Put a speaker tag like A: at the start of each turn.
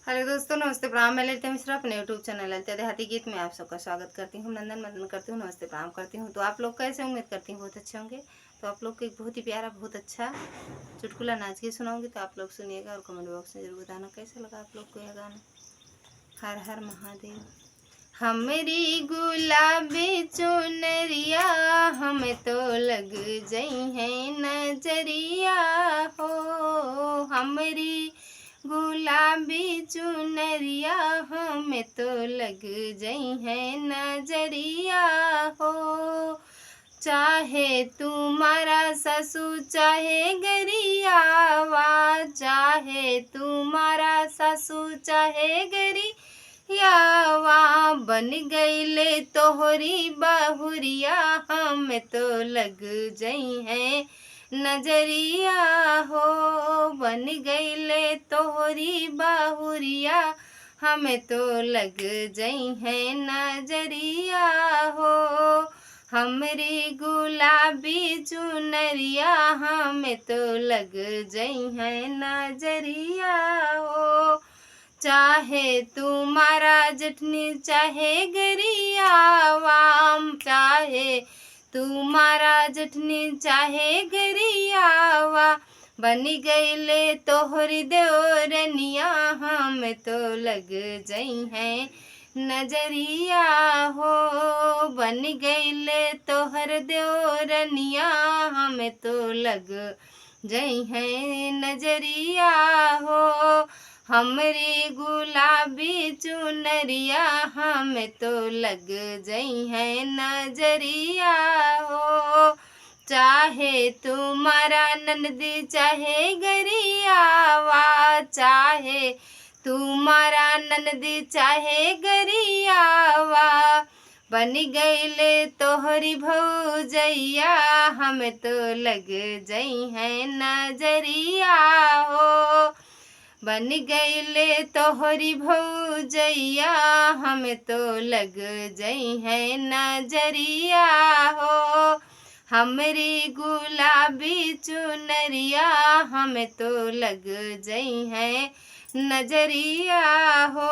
A: Hello दोस्तों, नमस्ते प्रणाम। मैं ललिता मिश्रा अपने यूट्यूब चैनल ललिता देहाती गीत में आप सबका स्वागत करती हूँ। नंदन वंदन करती हूँ, नमस्ते प्रणाम करती हूँ। तो आप लोग कैसे, उम्मीद करती हूँ बहुत अच्छे होंगे। तो आप लोग को एक बहुत ही प्यारा, बहुत अच्छा चुटकुला नाच के सुनाऊंगी, तो आप लोग सुनिएगा और कमेंट बॉक्स में जरूर बताना कैसा लगा आप लोग को यह गाना। हर हर महादेव। हमरी गुलाबी चुनरिया हमें तो लग जई है नजरिया हो। हमरी गुलाबी चुनरिया हमें तो लग जई है नजरिया हो। चाहे तुम्हारा ससुर चाहे गरियावा, चाहे तुम्हारा ससुर चाहे गरियावा, बन गईले तोहरी बहुरिया हमें तो लग जई है नजरिया हो। बन गईले तोहरी बहुरिया हमें तो लग जई है नजरिया हो। हमरी गुलाबी चुनरिया हमें तो लग जई है नजरिया हो। चाहे तुम्हारा जठनी चाहे गरियावा, चाहे तुम्हारा जठनी चाहे गरियावा, बनी गईले तोहरी देवरनिया हमें तो लग जई है नजरिया हो। बन गईले तोहर देवरनिया हमें तो लग जई है नजरिया हो। हमरी गुलाबी चुनरिया हमें तो लग जई है नजरिया हो। चाहे तुम्हारा ननदी चाहे गरियावा, चाहे तुम्हारा ननदी चाहे गरियावा, बन गईले तोहरी भौजैया हमें तो लग जई है नजरिया हो। बन गईले तोहरी भौजैया हमें तो लग जई है नजरिया हो। हमरी गुलाबी चुनरिया हमें तो लग जई है नजरिया हो।